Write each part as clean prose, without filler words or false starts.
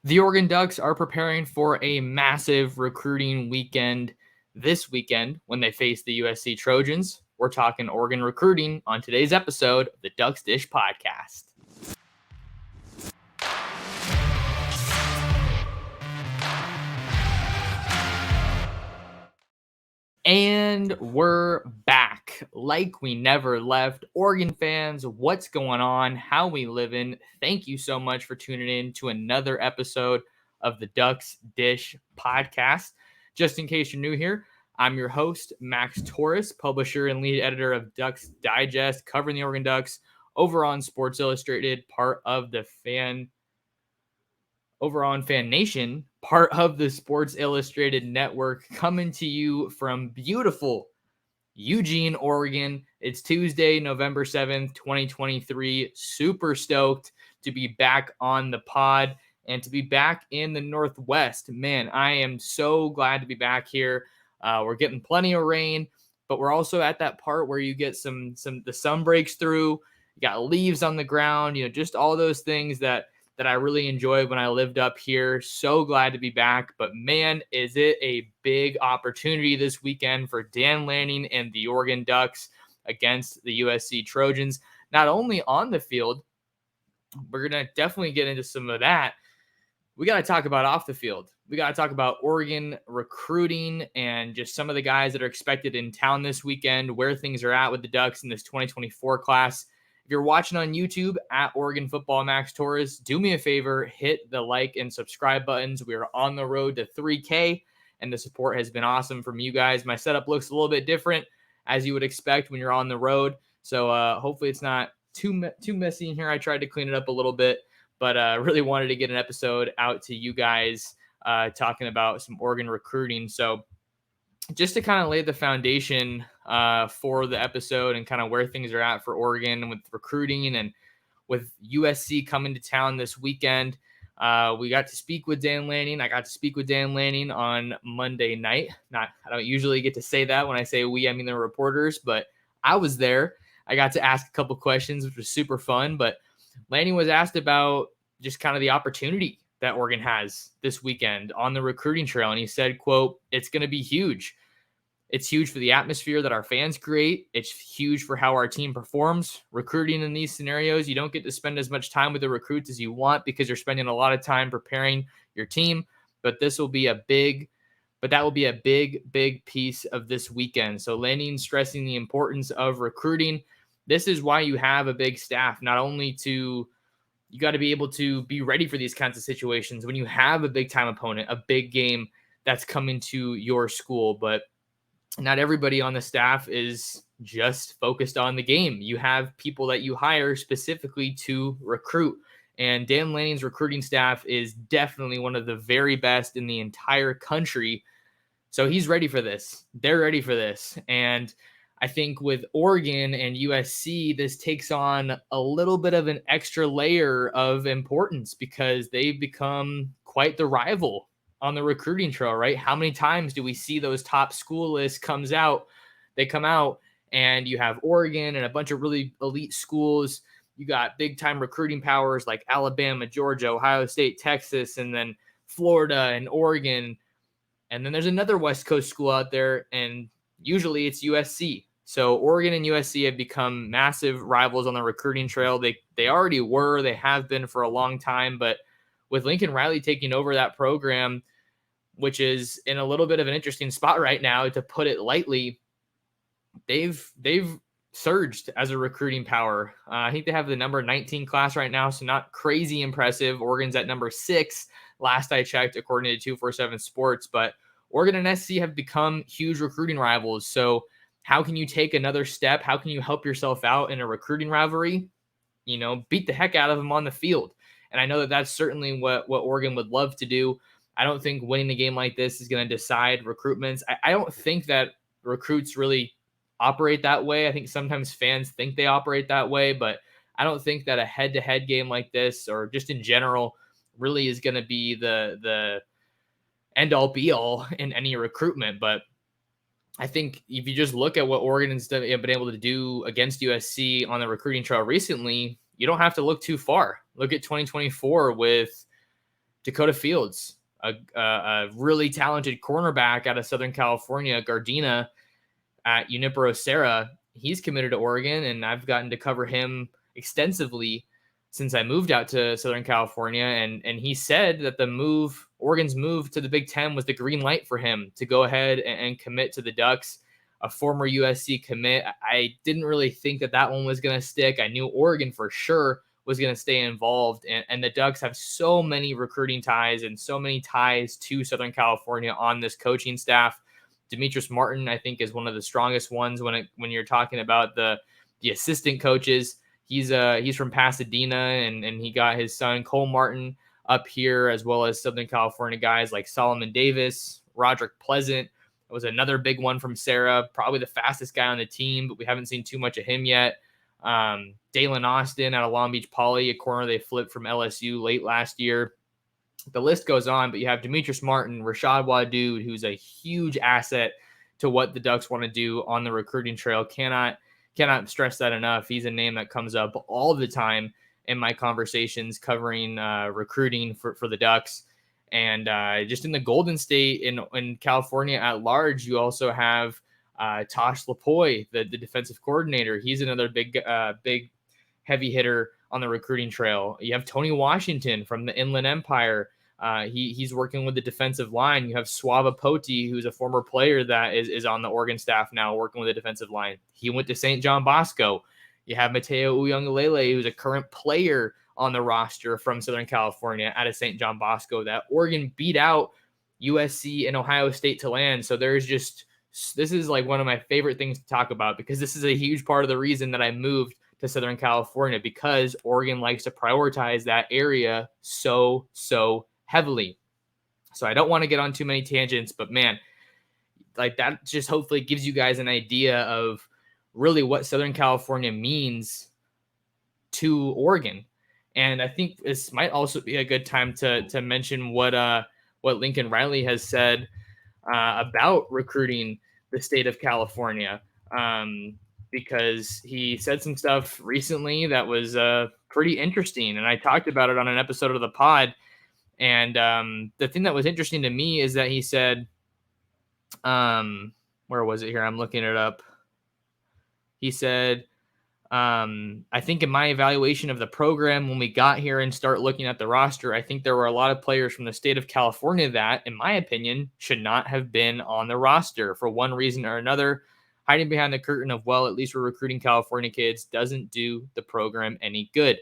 The Oregon Ducks are preparing for a massive recruiting weekend this weekend when they face the USC Trojans. We're talking Oregon recruiting on today's episode of the Ducks Dish Podcast. And we're back like we never left. Oregon fans, what's going on? How we living? Thank you so much for tuning in to another episode of the Ducks Dish Podcast. Just in case you're new here, I'm your host, Max Torres, publisher and lead editor of Ducks Digest, covering the Oregon Ducks over on Sports Illustrated, part of the over on Fan Nation, part of the Sports Illustrated network, coming to you from beautiful Eugene, Oregon. It's Tuesday, November 7th, 2023. Super stoked to be back on the pod and to be back in the Northwest. Man, I am so glad to be back here. We're getting plenty of rain, but we're also at that part where you get the sun breaks through. You got leaves on the ground, just all those things that I really enjoyed when I lived up here. So glad to be back. But man, is it a big opportunity this weekend for Dan Lanning and the Oregon Ducks against the USC Trojans. Not only on the field, we're going to definitely get into some of that. We got to talk about off the field. We got to talk about Oregon recruiting and just some of the guys that are expected in town this weekend, where things are at with the Ducks in this 2024 class. If you're watching on YouTube at Oregon Football Max Torres, do me a favor, hit the like and subscribe buttons. We are on the road to 3K, and the support has been awesome from you guys. My setup looks a little bit different, as you would expect when you're on the road. So hopefully it's not too messy in here. I tried to clean it up a little bit, but really wanted to get an episode out to you guys talking about some Oregon recruiting. So just to kind of lay the foundation for the episode and kind of where things are at for Oregon with recruiting and with USC coming to town this weekend, we got to speak with Dan Lanning. I got to speak with Dan Lanning on Monday night. I don't usually get to say that when I say we, I mean the reporters, but I was there. I got to ask a couple questions, which was super fun. But Lanning was asked about just kind of the opportunity that Oregon has this weekend on the recruiting trail. And he said, quote, "It's going to be huge. It's huge for the atmosphere that our fans create. It's huge for how our team performs. Recruiting in these scenarios, you don't get to spend as much time with the recruits as you want because you're spending a lot of time preparing your team. But that will be a big, big piece of this weekend." So Lanning stressing the importance of recruiting. This is why you have a big staff, not only to you got to be able to be ready for these kinds of situations when you have a big time opponent, a big game that's coming to your school. But not everybody on the staff is just focused on the game. You have people that you hire specifically to recruit. And Dan Lanning's recruiting staff is definitely one of the very best in the entire country. So he's ready for this. They're ready for this. And I think with Oregon and USC, this takes on a little bit of an extra layer of importance because they've become quite the rival on the recruiting trail, right? How many times do we see those top school lists come out and you have Oregon and a bunch of really elite schools. You got big time recruiting powers like Alabama, Georgia, Ohio State, Texas, and then Florida and Oregon. And then there's another West Coast school out there, and usually it's USC. So Oregon and USC have become massive rivals on the recruiting trail. They already were. They have been for a long time. But with Lincoln Riley taking over that program, which is in a little bit of an interesting spot right now, to put it lightly, they've surged as a recruiting power. I think they have the number 19 class right now, so not crazy impressive. Oregon's at number 6, last I checked, according to 247 Sports. But Oregon and SC have become huge recruiting rivals. So how can you take another step? How can you help yourself out in a recruiting rivalry? Beat the heck out of them on the field. And I know that that's certainly what Oregon would love to do. I don't think winning a game like this is going to decide recruitments. I don't think that recruits really operate that way. I think sometimes fans think they operate that way, but I don't think that a head-to-head game like this, or just in general, really is going to be the end-all be-all in any recruitment. But I think if you just look at what Oregon's been able to do against USC on the recruiting trail recently, you don't have to look too far. Look at 2024 with Dakota Fields, a really talented cornerback out of Southern California, Gardena at Junipero Serra. He's committed to Oregon, and I've gotten to cover him extensively since I moved out to Southern California. And he said that Oregon's move to the Big Ten was the green light for him to go ahead and commit to the Ducks. A former USC commit. I didn't really think that one was going to stick. I knew Oregon for sure was going to stay involved. And the Ducks have so many recruiting ties and so many ties to Southern California on this coaching staff. Demetrius Martin, I think, is one of the strongest ones when you're talking about the assistant coaches. He's from Pasadena, and he got his son Cole Martin up here, as well as Southern California guys like Solomon Davis, Roderick Pleasant. It was another big one from Sarah, probably the fastest guy on the team, but we haven't seen too much of him yet. Dalen Austin out of Long Beach Poly, a corner they flipped from LSU late last year. The list goes on, but you have Demetrius Martin, Rashad Wadoud, who's a huge asset to what the Ducks want to do on the recruiting trail. Cannot stress that enough. He's a name that comes up all the time in my conversations covering recruiting for the Ducks. And just in the Golden State in California at large, you also have Tosh Lapoy, the defensive coordinator. He's another big heavy hitter on the recruiting trail. You have Tony Washington from the Inland Empire. He's working with the defensive line. You have Suava Poti, who's a former player that is on the Oregon staff now, working with the defensive line. He went to St. John Bosco. You have Mateo Uyunglele, who's a current player on the roster from Southern California out of St. John Bosco that Oregon beat out USC and Ohio State to land. So this is like one of my favorite things to talk about, because this is a huge part of the reason that I moved to Southern California, because Oregon likes to prioritize that area so heavily. So I don't want to get on too many tangents, but man, like that just hopefully gives you guys an idea of really what Southern California means to Oregon. And I think this might also be a good time to mention what Lincoln Riley has said about recruiting the state of California, because he said some stuff recently that was pretty interesting, and I talked about it on an episode of the pod. And the thing that was interesting to me is that he said, where was it here? I'm looking it up. He said, I think in my evaluation of the program, when we got here and start looking at the roster, I think there were a lot of players from the state of California that, in my opinion, should not have been on the roster for one reason or another. Hiding behind the curtain of, well, at least we're recruiting California kids, doesn't do the program any good.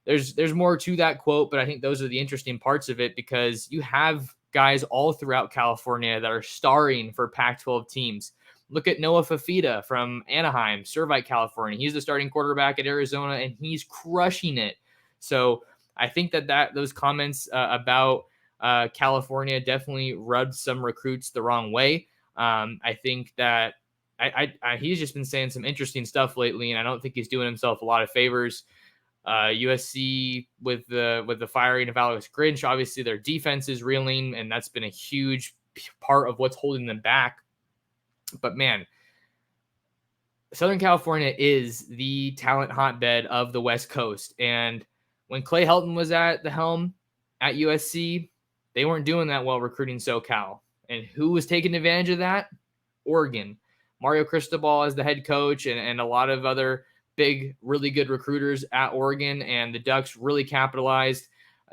There's more to that quote, but I think those are the interesting parts of it, because you have guys all throughout California that are starring for Pac-12 teams. Look at Noah Fafita from Anaheim, Servite, California. He's the starting quarterback at Arizona, and he's crushing it. So I think that those comments about California definitely rubbed some recruits the wrong way. I think that he's just been saying some interesting stuff lately, and I don't think he's doing himself a lot of favors. USC with the firing of Alex Grinch, obviously their defense is reeling, and that's been a huge part of what's holding them back. But man, Southern California is the talent hotbed of the West Coast. And when Clay Helton was at the helm at USC, they weren't doing that well recruiting SoCal. And who was taking advantage of that? Oregon. Mario Cristobal as the head coach, and a lot of other big, really good recruiters at Oregon, and the Ducks really capitalized.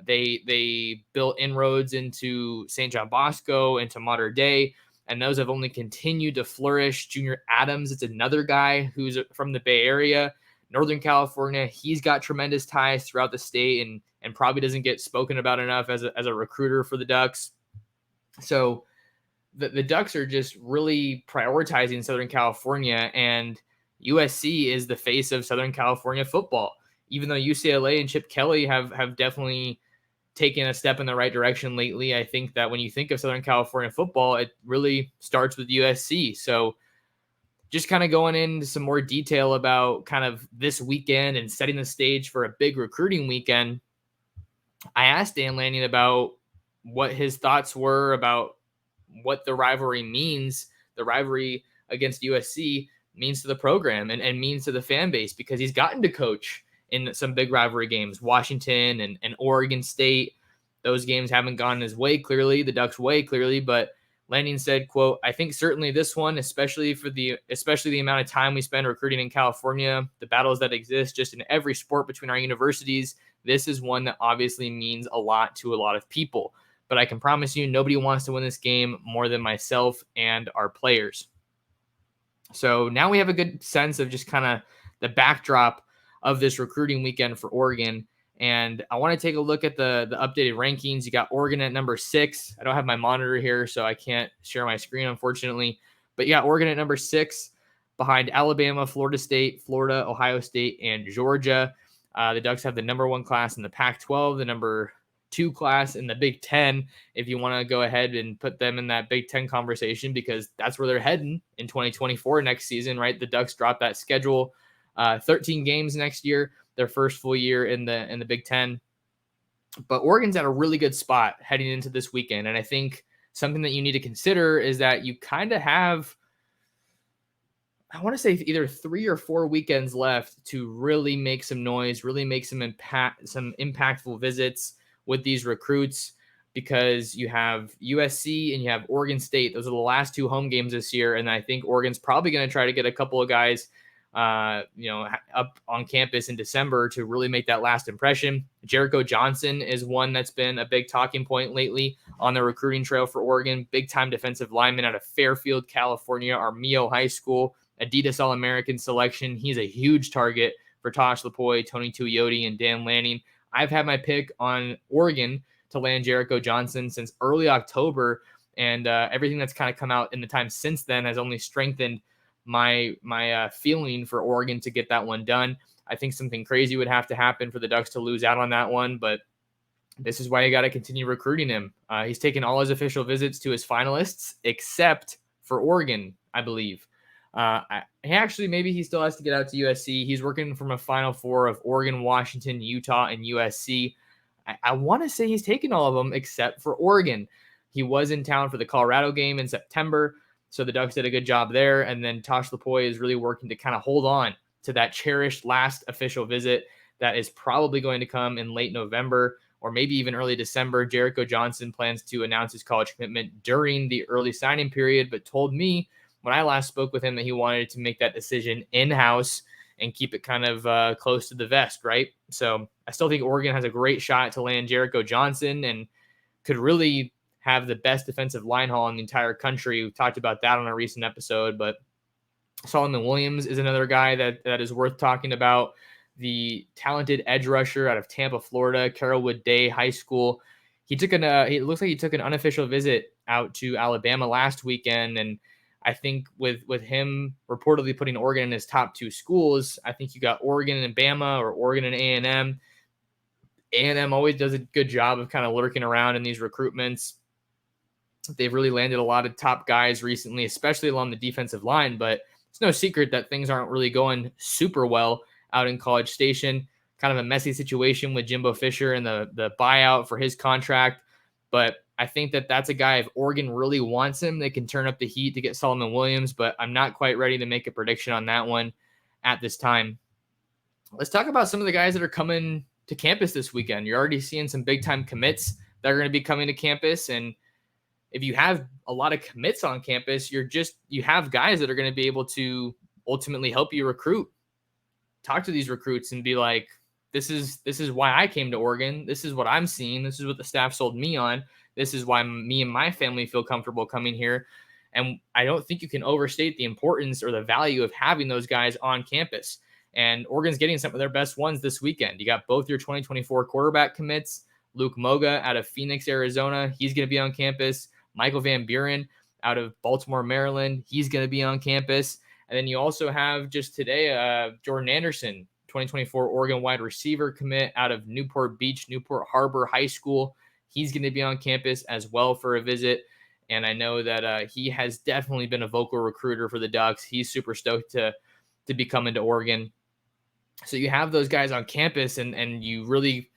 They built inroads into St. John Bosco, into modern day, and those have only continued to flourish. Junior Adams, it's another guy who's from the Bay Area, Northern California. He's got tremendous ties throughout the state, and probably doesn't get spoken about enough as a recruiter for the Ducks. So the Ducks are just really prioritizing Southern California, and USC is the face of Southern California football. Even though UCLA and Chip Kelly have definitely taken a step in the right direction lately, I think that when you think of Southern California football, it really starts with USC. So just kind of going into some more detail about kind of this weekend and setting the stage for a big recruiting weekend, I asked Dan Lanning about what his thoughts were about what the rivalry means, the rivalry against USC means to the program and means to the fan base, because he's gotten to coach in some big rivalry games, Washington and Oregon State. Those games haven't gone his way clearly, the Ducks' way clearly, but Lanning said, quote, "I think certainly this one, especially the amount of time we spend recruiting in California, the battles that exist just in every sport between our universities, this is one that obviously means a lot to a lot of people. But I can promise you nobody wants to win this game more than myself and our players." So now we have a good sense of just kind of the backdrop of this recruiting weekend for Oregon. And I want to take a look at the updated rankings. You got Oregon at number 6. I don't have my monitor here, so I can't share my screen, unfortunately. But you got Oregon at number 6 behind Alabama, Florida State, Florida, Ohio State, and Georgia. The Ducks have the number 1 class in the Pac-12, the number 2 class in the Big Ten, if you want to go ahead and put them in that Big Ten conversation, because that's where they're heading in 2024 next season, right? The Ducks dropped that schedule, 13 games next year, their first full year in the Big Ten. But Oregon's at a really good spot heading into this weekend. And I think something that you need to consider is that you kind of have, I want to say, either 3 or 4 weekends left to really make some noise, really make some impactful visits with these recruits, because you have USC and you have Oregon State. Those are the last 2 home games this year. And I think Oregon's probably going to try to get a couple of guys, up on campus in December to really make that last impression. Jericho Johnson is one that's been a big talking point lately on the recruiting trail for Oregon. Big time defensive lineman out of Fairfield, California, Armijo High School, Adidas All-American selection. He's a huge target for Tosh Lupoi, Tony Tuioti, and Dan Lanning. I've had my pick on Oregon to land Jericho Johnson since early October, and everything that's kind of come out in the time since then has only strengthened my feeling for Oregon to get that one done. I think something crazy would have to happen for the Ducks to lose out on that one, but this is why you got to continue recruiting him. He's taken all his official visits to his finalists, except for Oregon, I believe. Maybe he still has to get out to USC. He's working from a Final Four of Oregon, Washington, Utah, and USC. I want to say he's taken all of them except for Oregon. He was in town for the Colorado game in September, so the Ducks did a good job there. And then Tosh Lupoi is really working to kind of hold on to that cherished last official visit that is probably going to come in late November or maybe even early December. Jericho Johnson plans to announce his college commitment during the early signing period, but told me when I last spoke with him that he wanted to make that decision in-house and keep it kind of close to the vest, right? So I still think Oregon has a great shot to land Jericho Johnson and could really have the best defensive line haul in the entire country. We talked about that on a recent episode, but Solomon Williams is another guy that is worth talking about. The talented edge rusher out of Tampa, Florida, Carrollwood Day High School. It looks like he took an unofficial visit out to Alabama last weekend, and I think with him reportedly putting Oregon in his top 2 schools, I think you got Oregon and Bama or Oregon and A&M. A&M always does a good job of kind of lurking around in these recruitments. They've really landed a lot of top guys recently, especially along the defensive line, but it's no secret that things aren't really going super well out in College Station. Kind of a messy situation with Jimbo Fisher and the buyout for his contract. But I think that's a guy, if Oregon really wants him, they can turn up the heat to get Solomon Williams, but I'm not quite ready to make a prediction on that one at this time. Let's talk about some of the guys that are coming to campus this weekend. You're already seeing some big-time commits that are going to be coming to campus, and if you have a lot of commits on campus, you have guys that are going to be able to ultimately help you recruit. Talk to these recruits and be like, this is why I came to Oregon. This is what I'm seeing. This is what the staff sold me on. This is why me and my family feel comfortable coming here. And I don't think you can overstate the importance or the value of having those guys on campus. And Oregon's getting some of their best ones this weekend. You got both your 2024 quarterback commits. Luke Moga out of Phoenix, Arizona. He's going to be on campus. Michael Van Buren out of Baltimore, Maryland. He's going to be on campus. And then you also have just today, Jordan Anderson, 2024 Oregon wide receiver commit out of Newport Beach, Newport Harbor High School. He's going to be on campus as well for a visit. And I know that he has definitely been a vocal recruiter for the Ducks. He's super stoked to be coming to Oregon. So you have those guys on campus, and you really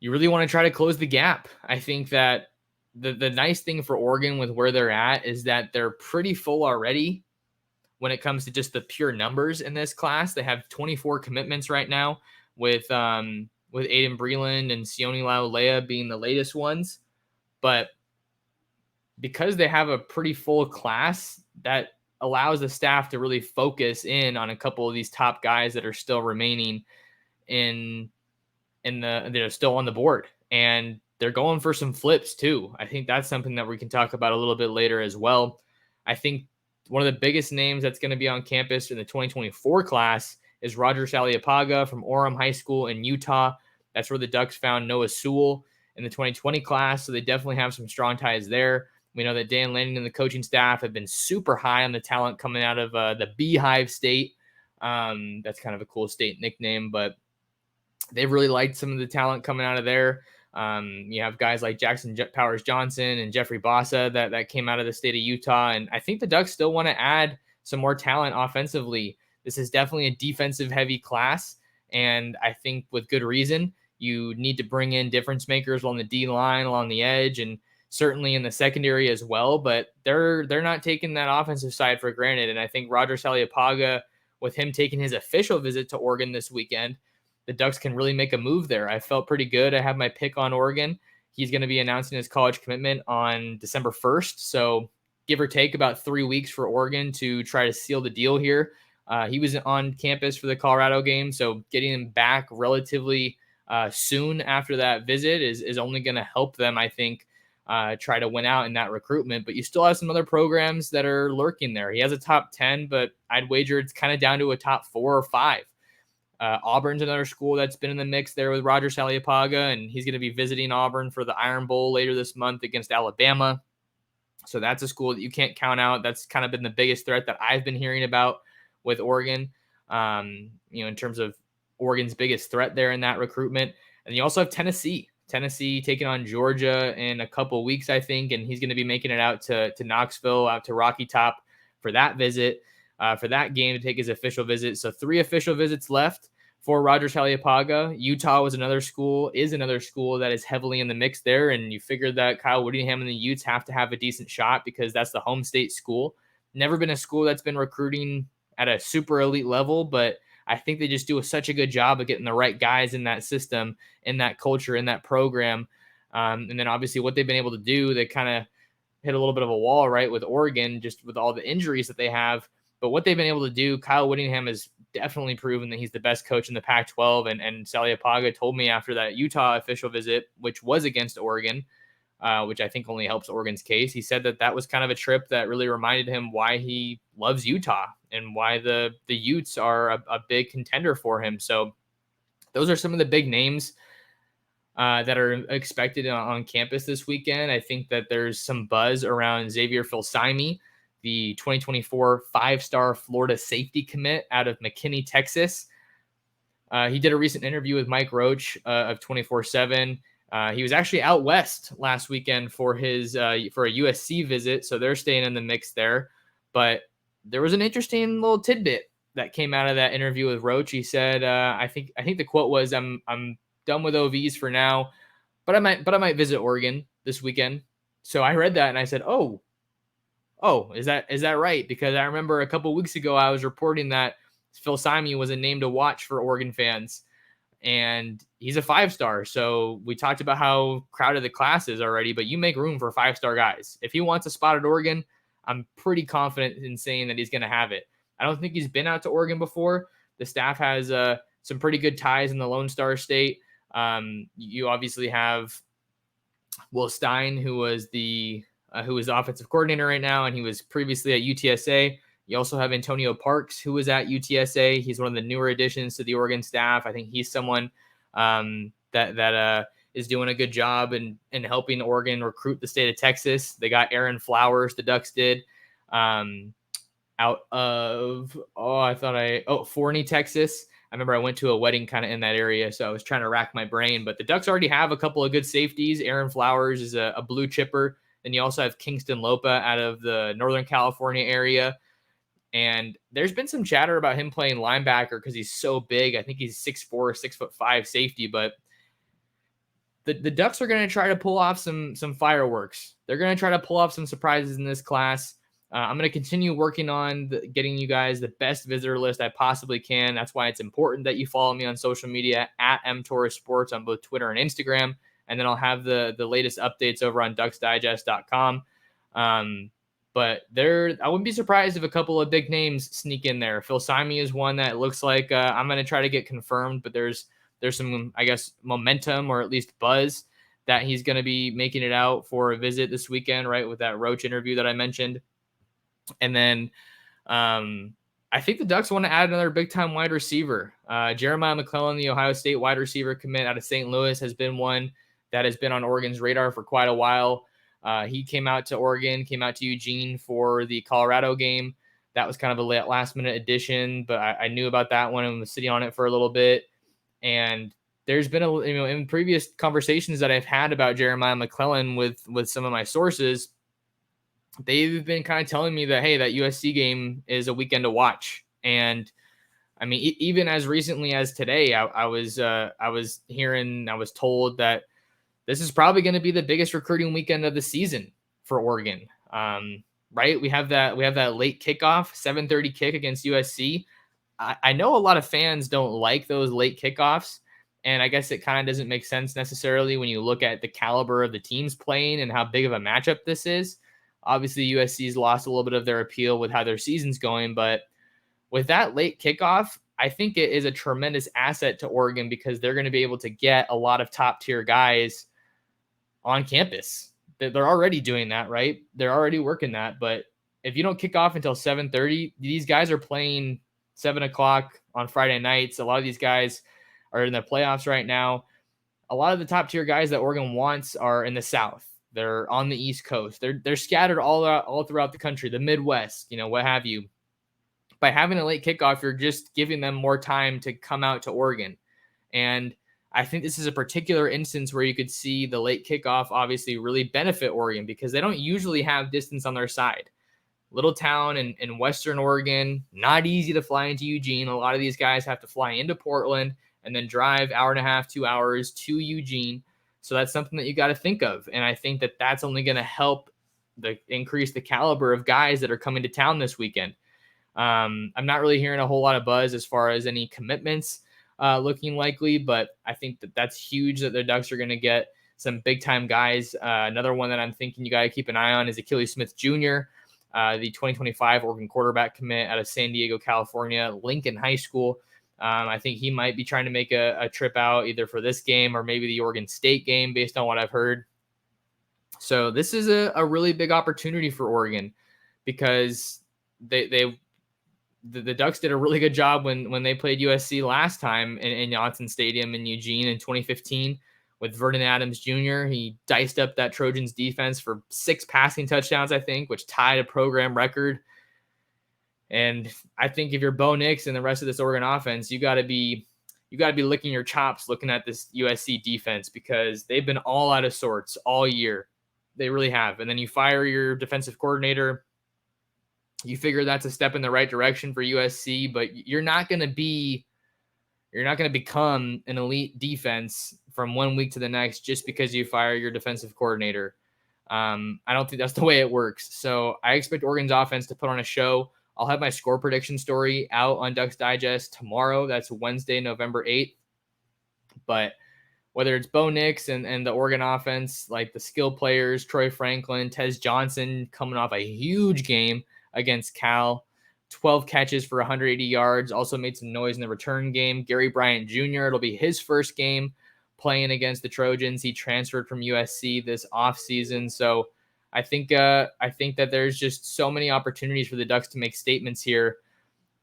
want to try to close the gap. I think that the nice thing for Oregon with where they're at is that they're pretty full already when it comes to just the pure numbers in this class. They have 24 commitments right now with with Aiden Breland and Sione Laulea being the latest ones. But because they have a pretty full class, that allows the staff to really focus in on a couple of these top guys that are still remaining in they're still on the board, and they're going for some flips too. I think that's something that we can talk about a little bit later as well. I think one of the biggest names that's going to be on campus in the 2024 class is Roger Saliapaga from Orem High School in Utah. That's where the Ducks found Noah Sewell in the 2020 class, so they definitely have some strong ties there. We know that Dan Lanning and the coaching staff have been super high on the talent coming out of the Beehive State. That's kind of a cool state nickname, but they've really liked some of the talent coming out of there. You have guys like Jackson Powers Johnson and Jeffrey Bossa that came out of the state of Utah. And I think the Ducks still want to add some more talent offensively. This is definitely a defensive heavy class. And I think with good reason, you need to bring in difference makers along the D line, along the edge, and certainly in the secondary as well. But they're not taking that offensive side for granted. And I think Roger Saliapaga, with him taking his official visit to Oregon this weekend, the Ducks can really make a move there. I felt pretty good. I have my pick on Oregon. He's going to be announcing his college commitment on December 1st. So give or take about 3 weeks for Oregon to try to seal the deal here. He was on campus for the Colorado game, so getting him back relatively soon after that visit is only going to help them, I think, try to win out in that recruitment. But you still have some other programs that are lurking there. He has a top 10, but I'd wager it's kind of down to a top 4 or 5. Auburn's another school that's been in the mix there with Roger Saliapaga, and he's going to be visiting Auburn for the Iron Bowl later this month against Alabama. So that's a school that you can't count out. That's kind of been the biggest threat that I've been hearing about with Oregon, in terms of Oregon's biggest threat there in that recruitment. And you also have Tennessee taking on Georgia in a couple weeks, I think, and he's going to be making it out to Knoxville, out to Rocky Top for that visit. For that game to take his official visit. So 3 official visits left for Roger Saliapaga. Utah is another school that is heavily in the mix there. And you figured that Kyle Whittingham and the Utes have to have a decent shot because that's the home state school. Never been a school that's been recruiting at a super elite level, but I think they just do such a good job of getting the right guys in that system, in that culture, in that program. And then obviously what they've been able to do, they kind of hit a little bit of a wall, right, with Oregon, just with all the injuries that they have. But what they've been able to do, Kyle Whittingham has definitely proven that he's the best coach in the Pac-12. And Saliapaga told me after that Utah official visit, which was against Oregon, which I think only helps Oregon's case. He said that was kind of a trip that really reminded him why he loves Utah and why the Utes are a big contender for him. So those are some of the big names that are expected on campus this weekend. I think that there's some buzz around Xavier Filsaime, the 2024 5-star Florida safety commit out of McKinney, Texas. He did a recent interview with Mike Roach of 24/7. He was actually out west last weekend for his for a USC visit, so they're staying in the mix there. But there was an interesting little tidbit that came out of that interview with Roach. He said, "I think the quote was, I'm done with OVs for now, but I might visit Oregon this weekend." So I read that and I said, "Oh, is that right?" Because I remember a couple weeks ago I was reporting that Filsaime was a name to watch for Oregon fans, and he's a 5-star. So we talked about how crowded the class is already, but you make room for 5-star guys. If he wants a spot at Oregon, I'm pretty confident in saying that he's going to have it. I don't think he's been out to Oregon before. The staff has some pretty good ties in the Lone Star State. You obviously have Will Stein, who is the offensive coordinator right now, and he was previously at UTSA. You also have Antonio Parks, who was at UTSA. He's one of the newer additions to the Oregon staff. I think he's someone that is doing a good job in helping Oregon recruit the state of Texas. They got Aaron Flowers, the Ducks did, out of Forney, Texas. I remember I went to a wedding kind of in that area, so I was trying to rack my brain. But the Ducks already have a couple of good safeties. Aaron Flowers is a blue chipper. Then you also have Kingston Lopa out of the Northern California area. And there's been some chatter about him playing linebacker because he's so big. I think he's 6'4", 6'5" safety. But the Ducks are going to try to pull off some fireworks. They're going to try to pull off some surprises in this class. I'm going to continue working on getting you guys the best visitor list I possibly can. That's why it's important that you follow me on social media at mtorres sports on both Twitter and Instagram. And then I'll have the latest updates over on ducksdigest.com. But I wouldn't be surprised if a couple of big names sneak in there. Phil Simey is one that looks like I'm going to try to get confirmed, but there's some, I guess, momentum or at least buzz that he's going to be making it out for a visit this weekend, right, with that Roach interview that I mentioned. And then I think the Ducks want to add another big-time wide receiver. Jeremiah McClellan, the Ohio State wide receiver commit out of St. Louis, has been one that has been on Oregon's radar for quite a while. He came out to Oregon, came out to Eugene for the Colorado game. That was kind of a last-minute addition, but I knew about that one and was sitting on it for a little bit. And there's been in previous conversations that I've had about Jeremiah McClellan with some of my sources, they've been kind of telling me that, hey, that USC game is a weekend to watch. And I mean, even as recently as today, I was told that this is probably going to be the biggest recruiting weekend of the season for Oregon. Right? We have that late kickoff, 7:30 kick against USC. I know a lot of fans don't like those late kickoffs. And I guess it kind of doesn't make sense necessarily when you look at the caliber of the teams playing and how big of a matchup this is. Obviously, USC's lost a little bit of their appeal with how their season's going, but with that late kickoff, I think it is a tremendous asset to Oregon because they're going to be able to get a lot of top-tier guys on campus. They're already doing that, right? They're already working that, but if you don't kick off until 7:30, these guys are playing 7 o'clock on Friday nights. A lot of these guys are in the playoffs right now. A lot of the top-tier guys that Oregon wants are in the South. They're on the East Coast. They're scattered all throughout the country, the Midwest, what have you. By having a late kickoff, you're just giving them more time to come out to Oregon. And I think this is a particular instance where you could see the late kickoff obviously really benefit Oregon because they don't usually have distance on their side. Little town in Western Oregon, not easy to fly into Eugene. A lot of these guys have to fly into Portland and then drive 1.5 to 2 hours to Eugene. So that's something that you got to think of. And I think that that's only going to help increase the caliber of guys that are coming to town this weekend. I'm not really hearing a whole lot of buzz as far as any commitments looking likely, but I think that that's huge that the Ducks are going to get some big time guys. Another one that I'm thinking you got to keep an eye on is Achilles Smith Jr., the 2025 Oregon quarterback commit out of San Diego, California, Lincoln High School. I think he might be trying to make a trip out either for this game or maybe the Oregon State game based on what I've heard. So this is a really big opportunity for Oregon because the Ducks did a really good job when they played USC last time in Johnson Stadium in Eugene in 2015 with Vernon Adams Jr. He diced up that Trojans defense for 6 passing touchdowns, I think, which tied a program record. And I think if you're Bo Nix and the rest of this Oregon offense, you got to be licking your chops looking at this USC defense because they've been all out of sorts all year. They really have. And then you fire your defensive coordinator. You figure that's a step in the right direction for USC, but you're not going to become an elite defense from 1 week to the next just because you fire your defensive coordinator. I don't think that's the way it works. So I expect Oregon's offense to put on a show. I'll have my score prediction story out on Ducks Digest tomorrow. That's Wednesday, November 8th. But whether it's Bo Nix and the Oregon offense, like the skill players, Troy Franklin, Tez Johnson coming off a huge game against Cal, 12 catches for 180 yards, also made some noise in the return game. Gary Bryant Jr., it'll be his first game playing against the Trojans. He transferred from USC this offseason. So I think that there's just so many opportunities for the Ducks to make statements here.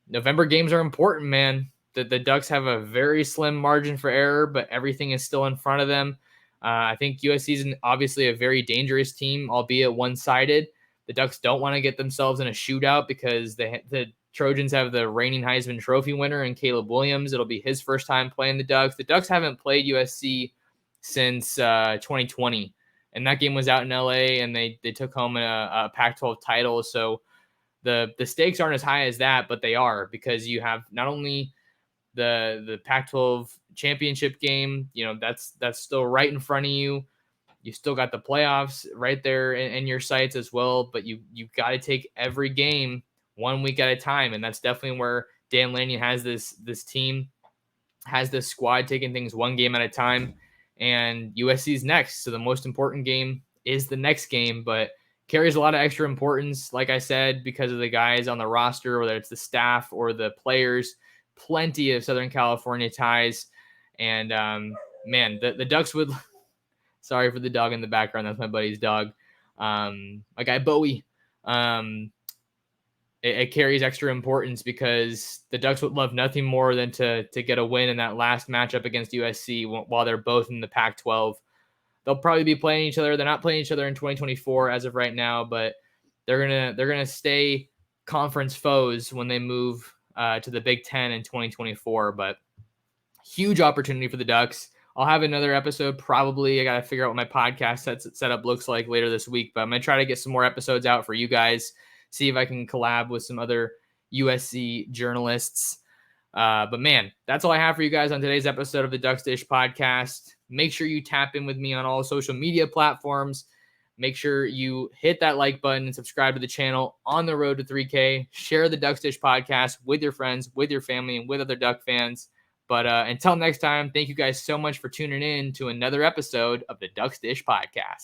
November games are important, man. The Ducks have a very slim margin for error, but everything is still in front of them. I think USC is obviously a very dangerous team, albeit one-sided. The Ducks don't want to get themselves in a shootout because the Trojans have the reigning Heisman Trophy winner in Caleb Williams. It'll be his first time playing the Ducks. The Ducks haven't played USC since 2020. And that game was out in LA, and they took home a Pac-12 title. So the stakes aren't as high as that, but they are because you have not only the Pac-12 championship game, that's still right in front of you. You still got the playoffs right there in your sights as well, but you got to take every game 1 week at a time, and that's definitely where Dan Lanning has this team, has this squad taking things 1 game at a time. And USC's next, so the most important game is the next game, but carries a lot of extra importance, like I said, because of the guys on the roster, whether it's the staff or the players. Plenty of Southern California ties, and man, the Ducks would. Sorry for the dog in the background. That's my buddy's dog. My guy Bowie. It carries extra importance because the Ducks would love nothing more than to get a win in that last matchup against USC while they're both in the Pac-12. They'll probably be playing each other. They're not playing each other in 2024 as of right now, but they're gonna stay conference foes when they move to the Big Ten in 2024. But huge opportunity for the Ducks. I'll have another episode probably. I got to figure out what my podcast setup looks like later this week, but I'm going to try to get some more episodes out for you guys, see if I can collab with some other USC journalists. But man, that's all I have for you guys on today's episode of the Ducks Dish podcast. Make sure you tap in with me on all social media platforms. Make sure you hit that like button and subscribe to the channel on the road to 3K. Share the Ducks Dish podcast with your friends, with your family, and with other Duck fans. But until next time, thank you guys so much for tuning in to another episode of the Ducks Dish podcast.